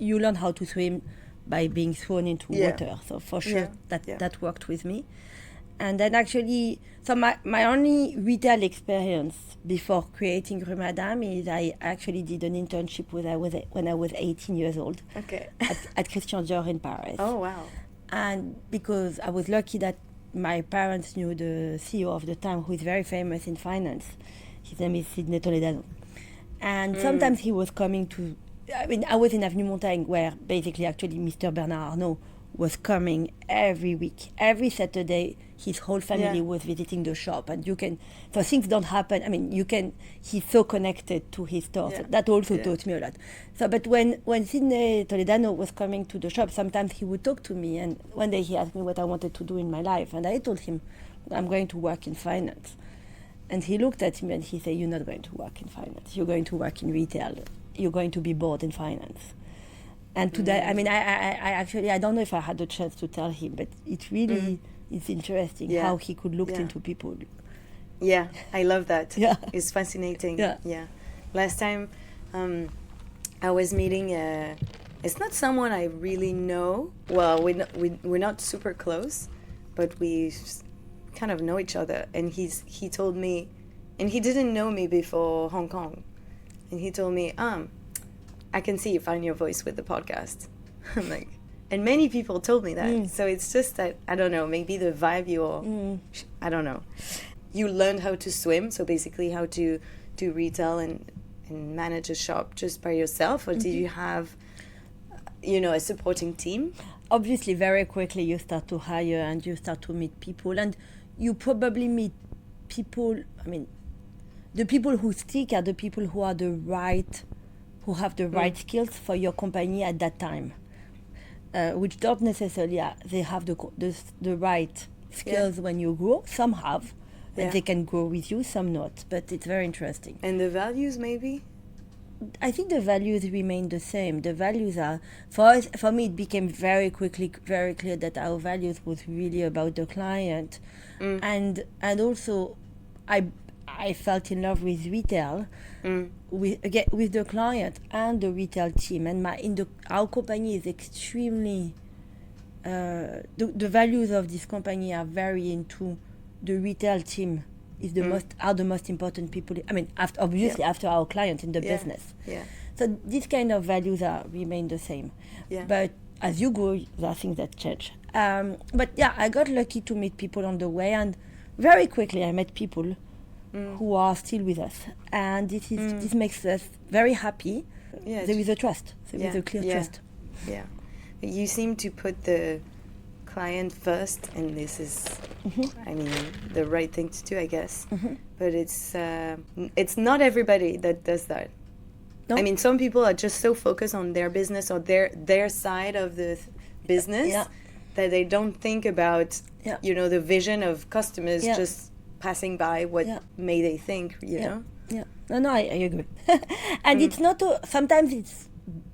you learn how to swim by being thrown into water. So for sure that worked with me. And then actually, so my only retail experience before creating Rue Madame is I actually did an internship when I was 18 years old at Christian Dior in Paris. Oh, wow. And because I was lucky that my parents knew the CEO of the time, who is very famous in finance. His name is Sidney Toledano. And sometimes he was coming to, I was in Avenue Montaigne, where basically actually Mr. Bernard Arnault was coming every week. Every Saturday, his whole family was visiting the shop. And so things don't happen. He's so connected to his store. So that also taught me a lot. So, but when Sidney Toledano was coming to the shop, sometimes he would talk to me. And one day he asked me what I wanted to do in my life. And I told him, I'm going to work in finance. And he looked at me and he said, you're not going to work in finance. You're going to work in retail. You're going to be bored in finance. And today, I don't know if I had the chance to tell him, but it really is interesting how he could look into people. Yeah, I love that. It's fascinating. Yeah. Last time I was meeting, it's not someone I really know. Well, we're not super close, but we kind of know each other. And he told me, and he didn't know me before Hong Kong. And he told me, I can see you find your voice with the podcast. I'm like, and many people told me that. So it's just that, I don't know, maybe the vibe I don't know. You learned how to swim, so basically how to do retail and manage a shop just by yourself, or did you have, a supporting team? Obviously, very quickly you start to hire and you start to meet people, and you probably meet people, the people who stick are the people who are who have the right skills for your company at that time, which don't necessarily they have the right skills when you grow. Some have, and they can grow with you, some not, but it's very interesting. And the values maybe? I think the values remain the same. The values are, for me, it became very quickly very clear that our values was really about the client, and also I felt in love with retail, with the client and the retail team. And our company is extremely, the values of this company are very into the retail team. Is the most important people. After our client in the business. Yeah. So these kind of values remain the same. Yeah. But as you grow, there are things that change. I got lucky to meet people on the way, and very quickly I met people who are still with us, and this makes us very happy. Yeah. There is a trust. There is a clear trust. Yeah. You seem to put the client first, and this is the right thing to do, I guess. But it's not everybody that does that. No? Some people are just so focused on their business or their side of the business that they don't think about the vision of customers just passing by. What may they think, you know? No, I agree. And it's not sometimes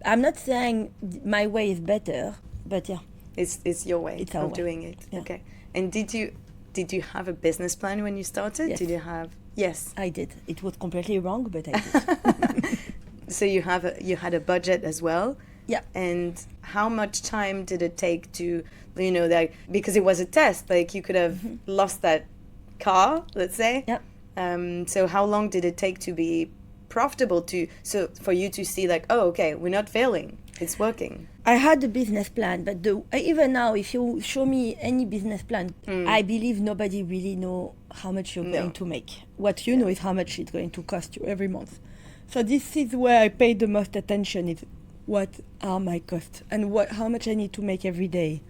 I'm not saying my way is better, but It's your way of doing it. Yeah. Okay. And did you have a business plan when you started? Yes. Did you have? Yes. I did. It was completely wrong, but I did. So you had a budget as well? Yeah. And how much time did it take to, because it was a test, like you could have lost that car, let's say. Yeah. So how long did it take to be profitable for you to see like, oh, okay, we're not failing. It's working. I had a business plan, but even now, if you show me any business plan, I believe nobody really know how much you're going to make. What you know is how much it's going to cost you every month. So this is where I pay the most attention, is what are my costs and how much I need to make every day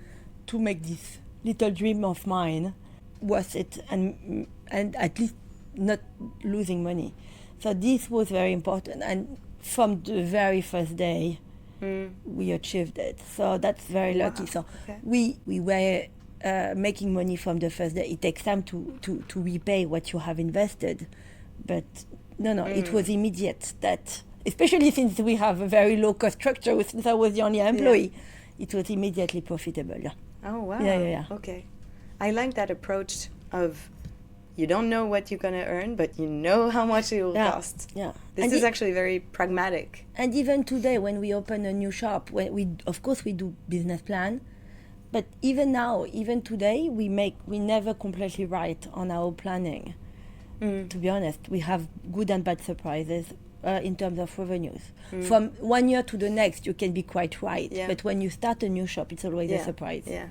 to make this little dream of mine worth it, and at least not losing money. So this was very important, and from the very first day, we achieved it. So that's very lucky. So we were making money from the first day. It takes time to repay what you have invested, but it was immediate. That, especially since we have a very low cost structure, since I was the only employee, it was immediately profitable. Yeah. Oh wow. Yeah. Okay, I like that approach of You don't know what you're going to earn, but you know how much it will cost. Yeah. This is actually very pragmatic. And even today, when we open a new shop, of course we do business plan, but even now, even today, we never completely right on our planning. To be honest, we have good and bad surprises in terms of revenues. From one year to the next, you can be quite right. Yeah. But when you start a new shop, it's always a surprise. Yeah.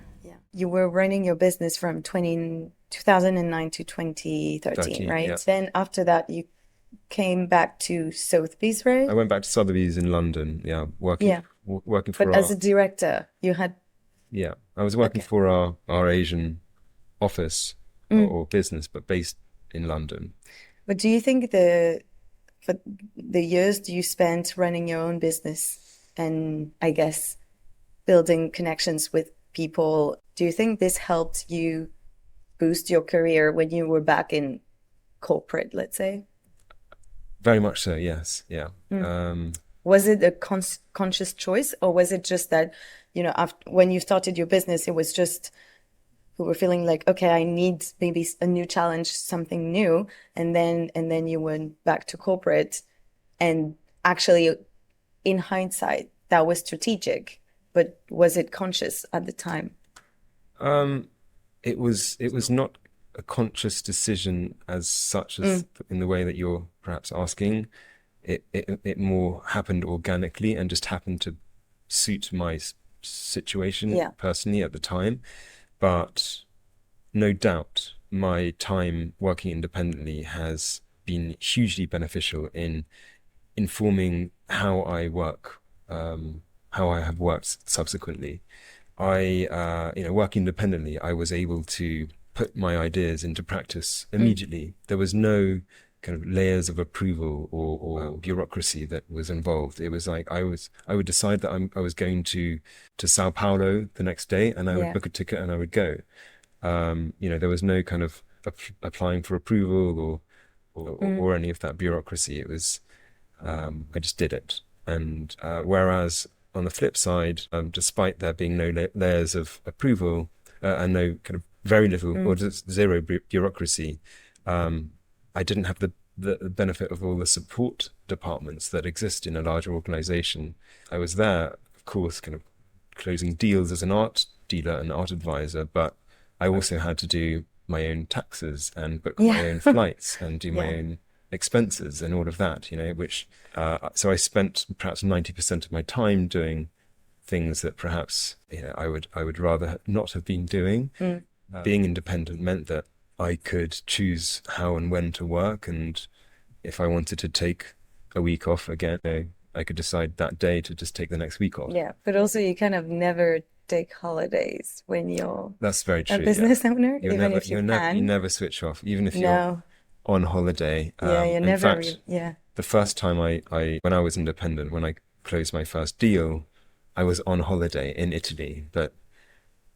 You were running your business from 2009 to 2013, right? Yeah. Then after that, you came back to Sotheby's, right? I went back to Sotheby's in London, working for as a director, you had... Yeah, I was working for our Asian office or business, but based in London. But do you think for the years you spent running your own business and I guess building connections with people, do you think this helped you boost your career when you were back in corporate, let's say? Very much so, yes. Yeah. Was it a conscious choice, or was it just that, when you started your business, it was just you were feeling like, okay, I need maybe a new challenge, something new, and then you went back to corporate, and actually, in hindsight, that was strategic, but was it conscious at the time? It was not a conscious decision as such as in the way that you're perhaps asking. It more happened organically and just happened to suit my situation personally at the time. But no doubt my time working independently has been hugely beneficial in informing how I work, how I have worked subsequently. Working independently, I was able to put my ideas into practice immediately. There was no kind of layers of approval or bureaucracy that was involved. It was like I would decide that I was going to Sao Paulo the next day, and I would book a ticket and I would go. There was no kind of applying for approval or any of that bureaucracy. It was I just did it. And whereas on the flip side, despite there being no layers of approval and no kind of very little or just zero bureaucracy, I didn't have the benefit of all the support departments that exist in a larger organization. I was there, of course, kind of closing deals as an art dealer and art advisor, but I also had to do my own taxes and book my own flights and do my own expenses and all of that, which so I spent perhaps 90% of my time doing things that perhaps I would rather not have been doing. Being independent meant that I could choose how and when to work, and if I wanted to take a week off again, I could decide that day to just take the next week off. Yeah, but also you kind of never take holidays when you're That's very true, a business owner, you never switch off, even if you're on holiday. In fact, the first time when I was independent, when I closed my first deal, I was on holiday in Italy, but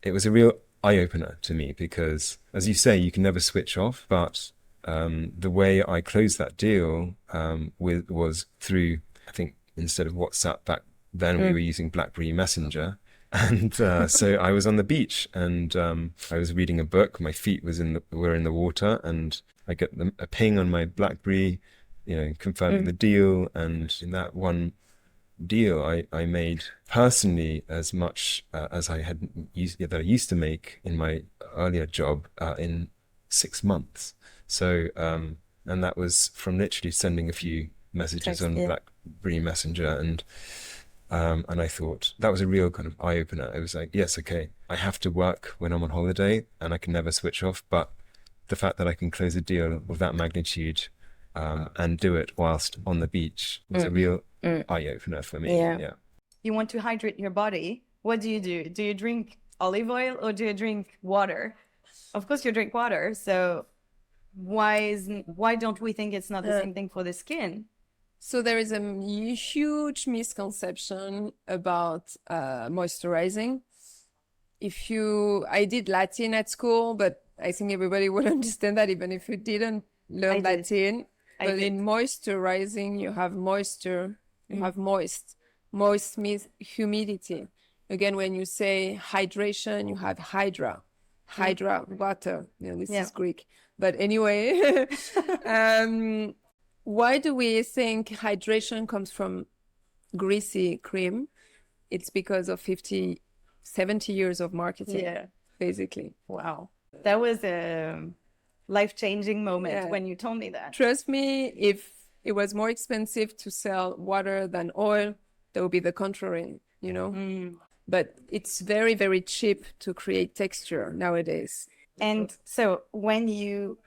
it was a real eye-opener to me because, as you say, you can never switch off, but the way I closed that deal was through, I think, instead of WhatsApp back then, we were using BlackBerry Messenger. And so I was on the beach and I was reading a book. My feet were in the water, and I get a ping on my BlackBerry, confirming the deal. And in that one deal, I made personally as much as I used to make in my earlier job in 6 months. So and that was from literally sending a few messages on BlackBerry Messenger, and I thought that was a real kind of eye-opener. It was like, yes, okay, I have to work when I'm on holiday and I can never switch off, but the fact that I can close a deal of that magnitude and do it whilst on the beach was a real eye-opener for me. Yeah. You want to hydrate your body. What do? Do you drink olive oil or do you drink water? Of course you drink water, so why don't we think it's not the same thing for the skin? So there is a huge misconception about moisturizing. I did Latin at school, but I think everybody would understand that even if you didn't learn Latin. But in moisturizing, you have moisture, you have moist. Moist means humidity. Again, when you say hydration, you have hydra, water. This is Greek. But anyway, why do we think hydration comes from greasy cream? It's because of 70 years of marketing, basically. Wow. That was a life-changing moment when you told me that. Trust me, if it was more expensive to sell water than oil, that would be the contrary, you know? But it's very, very cheap to create texture nowadays. And so when you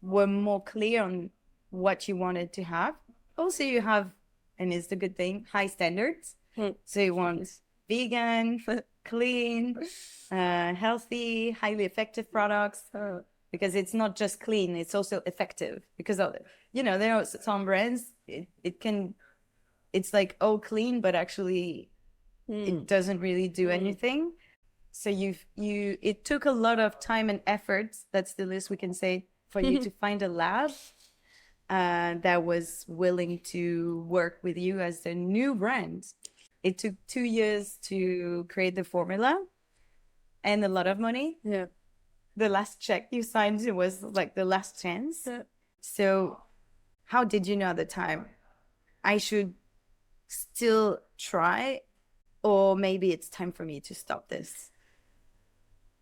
were more clear on what you wanted to have, also you have, and it's the good thing, high standards. So you want vegan, clean, healthy, highly effective products, because it's not just clean, it's also effective. Because, you know, there are some brands, it's like, oh, clean, but actually it doesn't really do anything. So it took a lot of time and effort, that's the least we can say, for you to find a lab that was willing to work with you as a new brand. It took 2 years to create the formula and a lot of money. Yeah. The last check you signed, it was like the last chance. Yeah. So how did you know at the time I should still try, or maybe it's time for me to stop this?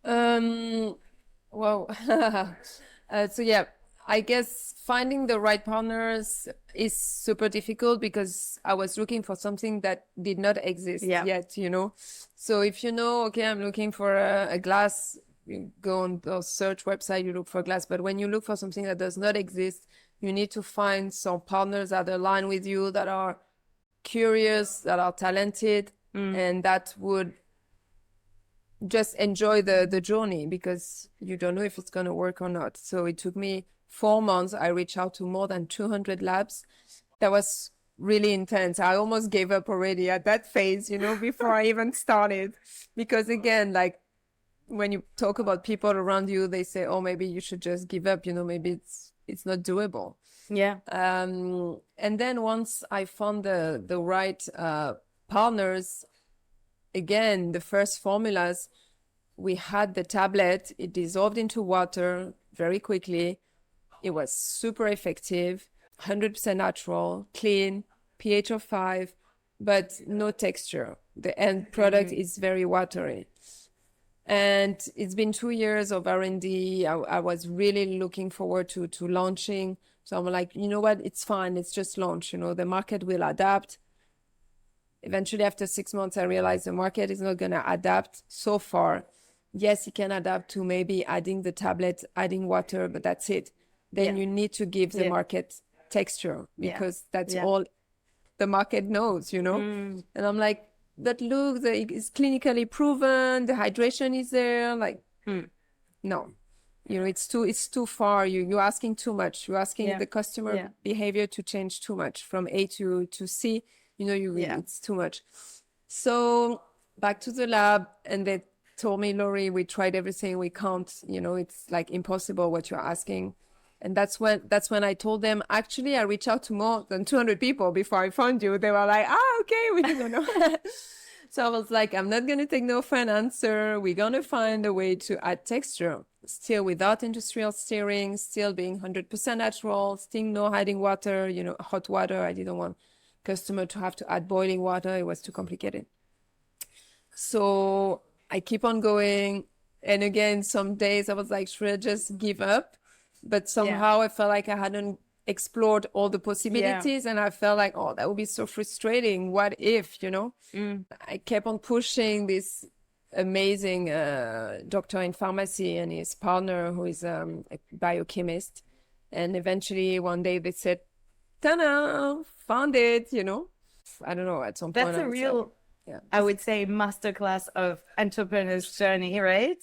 Well, so yeah, I guess finding the right partners is super difficult because I was looking for something that did not exist yet, you know? So if you know, okay, I'm looking for a glass, you go on the search website, you look for glass. But when you look for something that does not exist, you need to find some partners that align with you, that are curious, that are talented, and that would just enjoy the journey, because you don't know if it's going to work or not. So it took me 4 months. I reached out to more than 200 labs. That was really intense. I almost gave up already at that phase, you know, before I even started. Because again, like when you talk about people around you, they say, oh, maybe you should just give up, you know, maybe it's not doable. Yeah. And then once I found the right partners, again, the first formulas, we had the tablet, it dissolved into water very quickly. It was super effective, 100% natural, clean, pH of 5, but no texture. The end product is very watery. And it's been 2 years of R&D. I was really looking forward to launching. So I'm like, you know what, it's fine, let's just launch. You know, the market will adapt. Eventually, after 6 months, I realized the market is not going to adapt so far. Yes, it can adapt to maybe adding the tablet, adding water, but that's it. Then you need to give the market texture, because that's all the market knows, you know? And I'm like, but look, it's clinically proven, the hydration is there. Like, no, you know, it's too far. You're asking too much. You're asking the customer behavior to change too much from A to C. You know, it's too much. So back to the lab, and they told me, Laurie, we tried everything. We can't, you know, it's like impossible what you're asking. And that's when I told them, actually, I reached out to more than 200 people before I found you. They were like, okay, we don't know. So I was like, I'm not going to take no for an answer. We're going to find a way to add texture, still without industrial stirring, still being 100% natural, still no adding water, you know, hot water. I didn't want customer to have to add boiling water. It was too complicated. So I keep on going. And again, some days I was like, should I just give up? But somehow I felt like I hadn't explored all the possibilities. And I felt like, oh, that would be so frustrating. What if, you know? I kept on pushing this amazing doctor in pharmacy and his partner, who is a biochemist. And eventually one day they said, ta-da, found it, you know? I don't know, at some point. That's a real, I would say, masterclass of entrepreneur's journey, right?